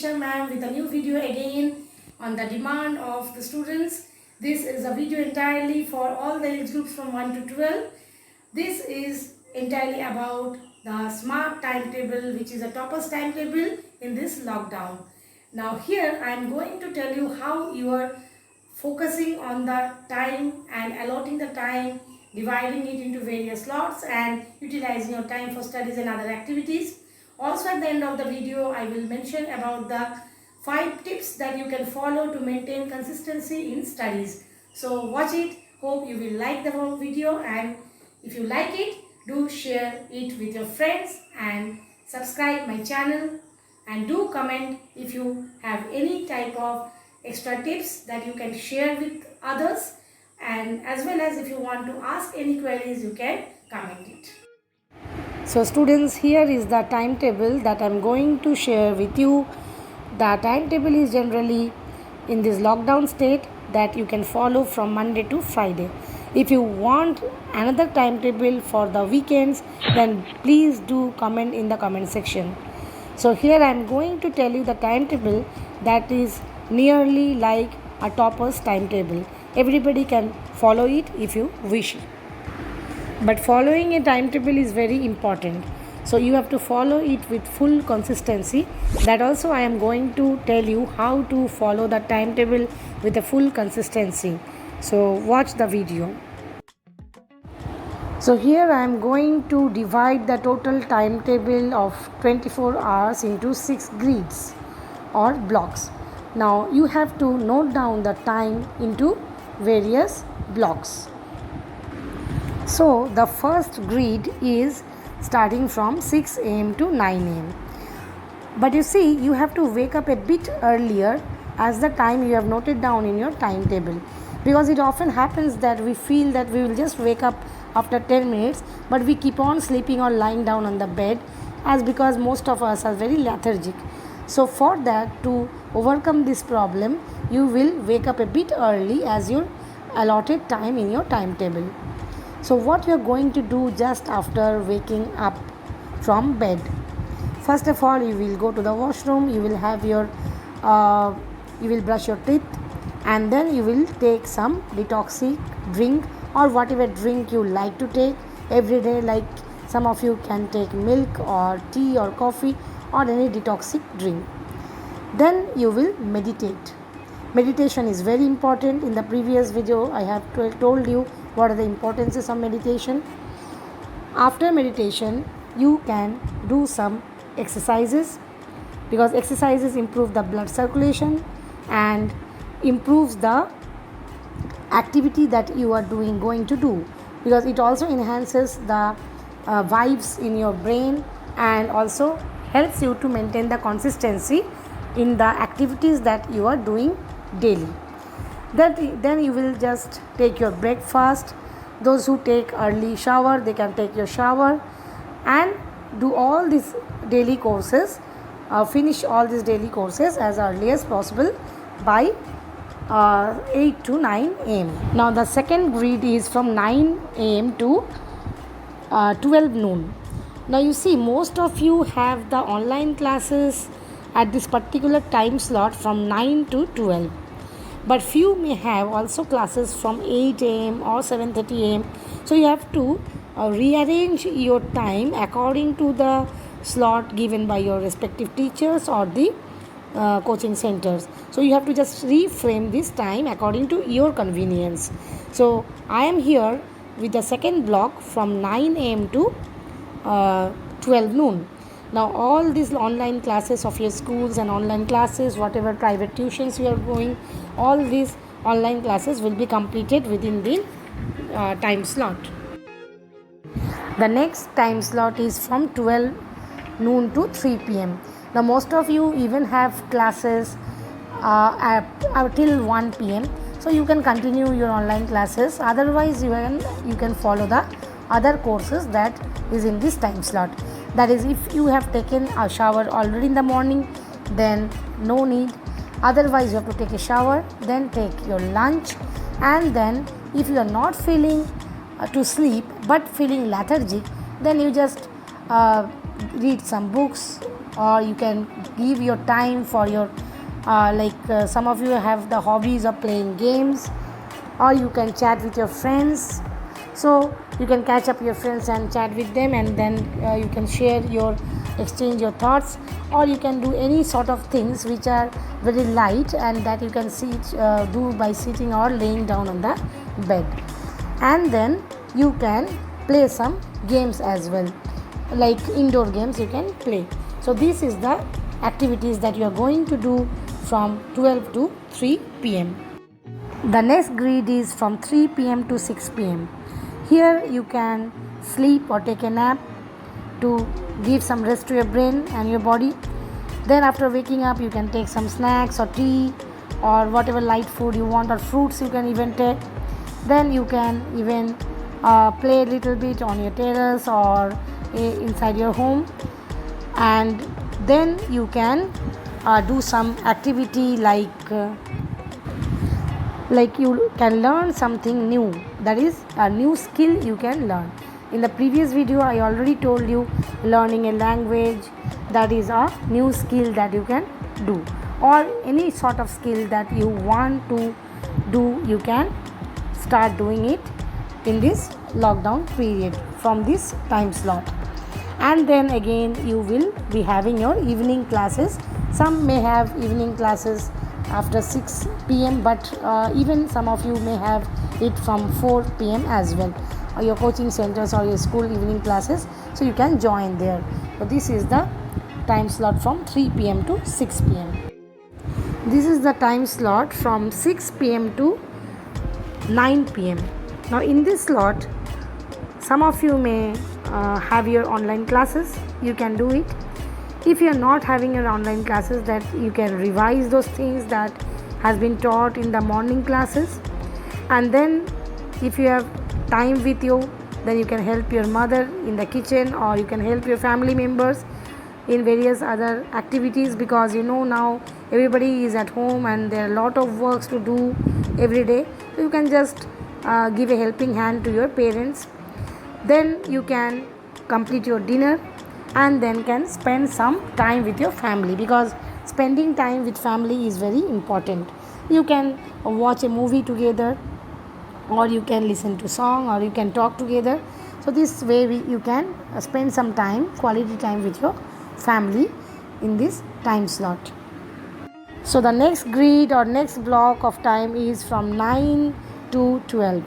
teacher ma'am with a new video again on the demand of the students. This is a video entirely for all the age groups from 1 to 12. This is entirely about the SMART timetable, which is a toppers timetable in this lockdown. Now here I am going to tell you how you are focusing on the time and allotting the time, dividing it into various slots and utilizing your time for studies and other activities. Also at the end of the video I will mention about the 5 tips that you can follow to maintain consistency in studies. So watch it. Hope you will like the whole video, and if you like it, do share it with your friends and subscribe my channel, and do comment if you have any type of extra tips that you can share with others, and as well as if you want to ask any queries you can comment it. So students, here is the timetable that I am going to share with you. The timetable is generally in this lockdown state that you can follow from Monday to Friday. If you want another timetable for the weekends, then please do comment in the comment section. So here I am going to tell you the timetable that is nearly like a topper's timetable. Everybody can follow it if you wish. But following a timetable is very important. So you have to follow it with full consistency. That also I am going to tell you how to follow the timetable with a full consistency. So watch the video. So here I am going to divide the total timetable of 24 hours into 6 grids or blocks. Now you have to note down the time into various blocks. So the first grid is starting from 6 am to 9 am. But you see, you have to wake up a bit earlier as the time you have noted down in your timetable, because it often happens that we feel that we will just wake up after 10 minutes, but we keep on sleeping or lying down on the bed, as because most of us are very lethargic. So for that, to overcome this problem, you will wake up a bit early as your allotted time in your timetable. So what you are going to do just after waking up from bed? First of all, you will go to the washroom, you will have your you will brush your teeth, and then you will take some detoxic drink or whatever drink you like to take every day. Like some of you can take milk or tea or coffee or any detoxic drink. Then you will meditate. Meditation is very important. In the previous video I have told you what are the importances of meditation. After meditation you can do some exercises, because exercises improve the blood circulation and improves the activity that you are going to do, because it also enhances the vibes in your brain and also helps you to maintain the consistency in the activities that you are doing daily. Then you will just take your breakfast. Those who take early shower, they can take your shower and do all these daily courses, finish all these daily courses as early as possible by 8 to 9 am. Now the second grid is from 9 am to 12 noon. Now you see, most of you have the online classes at this particular time slot from 9 to 12. But few may have also classes from 8 am or 7:30 am. So you have to rearrange your time according to the slot given by your respective teachers or the coaching centers. So you have to just reframe this time according to your convenience. So I am here with the second block from 9 am to 12 noon. Now all these online classes of your schools and online classes, whatever private tuitions you are going, all these online classes will be completed within the time slot. The next time slot is from 12 noon to 3 pm. Now most of you even have classes till 1 pm. So you can continue your online classes. Otherwise you can follow the other courses that is in this time slot. That is, if you have taken a shower already in the morning, then no need. Otherwise you have to take a shower, then take your lunch, and then if you are not feeling to sleep but feeling lethargic, then you just read some books, or you can give your time for your some of you have the hobbies of playing games, or you can chat with your friends. So you can catch up your friends and chat with them, and then you can exchange your thoughts, or you can do any sort of things which are very light and that you can do by sitting or laying down on the bed. And then you can play some games as well, like indoor games you can play. So this is the activities that you are going to do from 12 to 3 p.m. The next grid is from 3 p.m. to 6 p.m. Here you can sleep or take a nap to give some rest to your brain and your body. Then after waking up, you can take some snacks or tea or whatever light food you want, or fruits you can even take. Then you can even play a little bit on your terrace or inside your home, and then you can do some activity like you can learn something new, that is a new skill you can learn. In the previous video I already told you, learning a language, that is a new skill that you can do, or any sort of skill that you want to do, you can start doing it in this lockdown period from this time slot. And then again you will be having your evening classes. Some may have evening classes after 6 p.m. but even some of you may have it from 4 p.m. as well, or your coaching centers or your school evening classes, so you can join there. So this is the time slot from 3 p.m. to 6 p.m. This is the time slot from 6 p.m. to 9 p.m. Now in this slot, some of you may have your online classes. You can do it. If you are not having your online classes, that you can revise those things that has been taught in the morning classes. And then if you have time with you, then you can help your mother in the kitchen, or you can help your family members in various other activities, because now everybody is at home and there are a lot of works to do every day. So you can just give a helping hand to your parents. Then you can complete your dinner and then can spend some time with your family, because spending time with family is very important. You can watch a movie together, or you can listen to song, or you can talk together. So this way you can spend some time, quality time with your family in this time slot. So the next grid or next block of time is from 9 to 12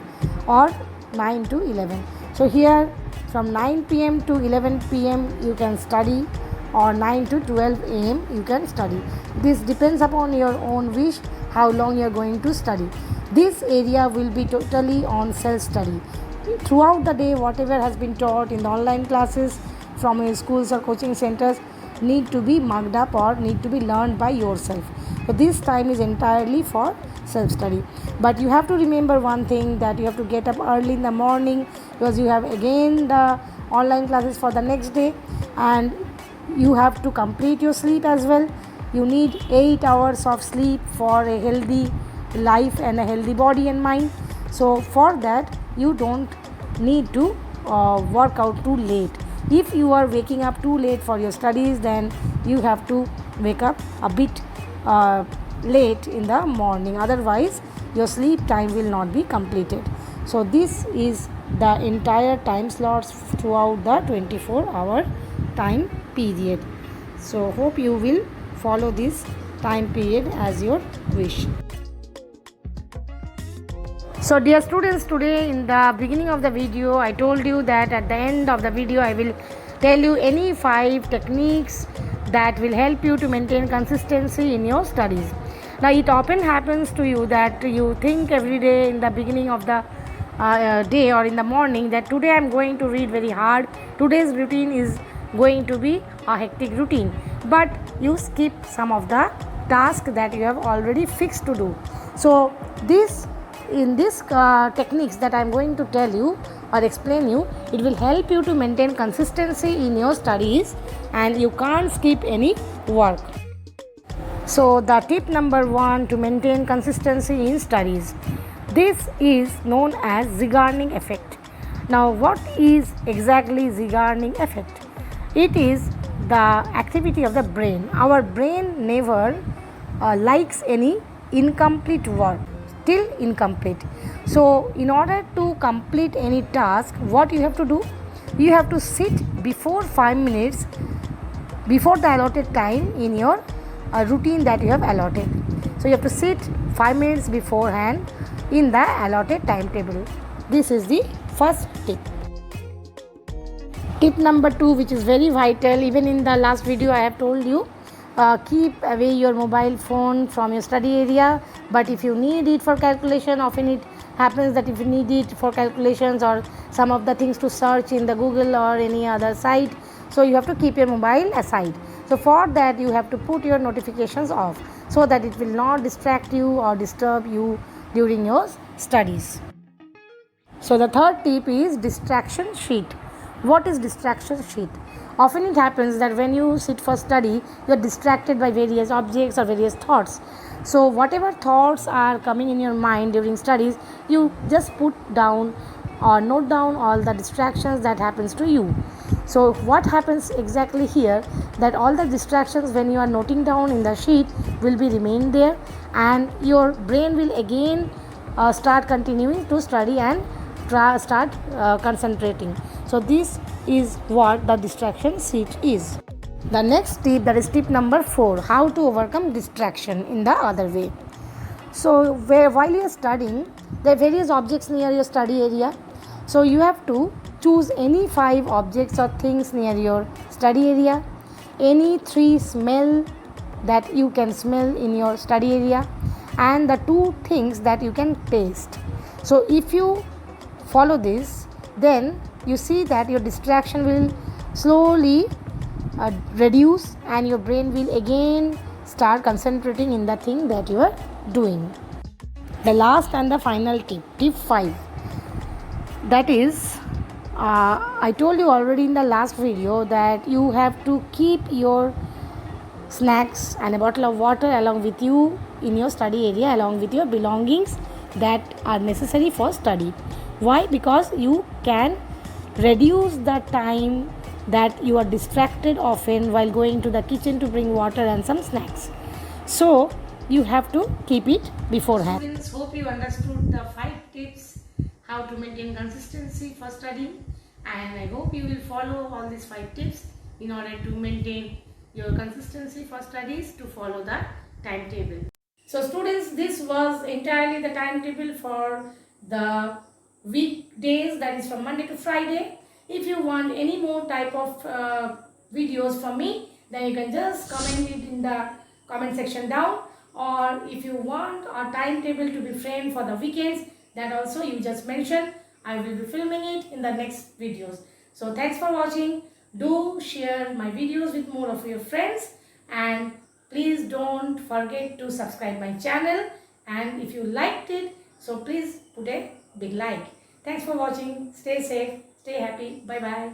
or 9 to 11. So here from 9 p.m. to 11 p.m. you can study, or 9 to 12 a.m. you can study. This depends upon your own wish how long you are going to study. This area will be totally on self-study. Throughout the day, whatever has been taught in the online classes from your schools or coaching centers need to be marked up or need to be learned by yourself. So this time is entirely for self-study. But you have to remember one thing, that you have to get up early in the morning, because you have again the online classes for the next day, and you have to complete your sleep as well. You need 8 hours of sleep for a healthy life and a healthy body and mind. So for that you don't need to work out too late. If you are waking up too late for your studies, then you have to wake up a bit late in the morning, otherwise your sleep time will not be completed. So this is the entire time slots throughout the 24-hour time period. So hope you will follow this time period as your wish. So dear students, today in the beginning of the video I told you that at the end of the video I will tell you any 5 techniques that will help you to maintain consistency in your studies. Now it often happens to you that you think every day in the beginning of the day or in the morning that today I am going to read very hard, today's routine is going to be a hectic routine, but you skip some of the tasks that you have already fixed to do. So in this techniques that I am going to tell you or explain you, it will help you to maintain consistency in your studies and you can't skip any work. So the tip number 1 to maintain consistency in studies, this is known as Zeigarnik effect. Now what is exactly Zeigarnik effect? It is the activity of the brain. Our brain never likes any incomplete work, still incomplete. So in order to complete any task, what you have to do, you have to sit before 5 minutes before the allotted time in your routine that you have allotted. So you have to sit 5 minutes beforehand in the allotted timetable. This is the first tip. Tip number 2, which is very vital, even in the last video I have told you, keep away your mobile phone from your study area. But if you need it for calculation, often it happens that if you need it for calculations or some of the things to search in the Google or any other site, so you have to keep your mobile aside. So for that you have to put your notifications off so that it will not distract you or disturb you during your studies. So the third tip is distraction sheet. What is distraction sheet? Often it happens that when you sit for study, you are distracted by various objects or various thoughts. So whatever thoughts are coming in your mind during studies, you just put down or note down all the distractions that happens to you. So what happens exactly here, that all the distractions when you are noting down in the sheet will be remain there, and your brain will again start continuing to study and start concentrating. So this is what the distraction sheet is. The next tip, that is tip number 4, how to overcome distraction in the other way. So while you are studying, there are various objects near your study area. So you have to choose any 5 objects or things near your study area, any 3 smell that you can smell in your study area, and the 2 things that you can taste. So if you follow this, then you see that your distraction will slowly reduce and your brain will again start concentrating in the thing that you are doing. The last and the final tip, tip 5, that is, I told you already in the last video that you have to keep your snacks and a bottle of water along with you in your study area, along with your belongings that are necessary for study. Why? Because you can reduce the time that you are distracted often while going to the kitchen to bring water and some snacks. So you have to keep it beforehand. Students, hope you understood the 5 tips how to maintain consistency for studying, and I hope you will follow all these 5 tips in order to maintain your consistency for studies, to follow the timetable. So students, this was entirely the timetable for the weekdays, that is from Monday to Friday. If you want any more type of videos from me, then you can just comment it in the comment section down, or if you want a timetable to be framed for the weekends, that also you just mention. I will be filming it in the next videos. So thanks for watching. Do share my videos with more of your friends, and please don't forget to subscribe my channel, and if you liked it, so please put a big like. Thanks for watching. Stay safe, stay happy. Bye bye.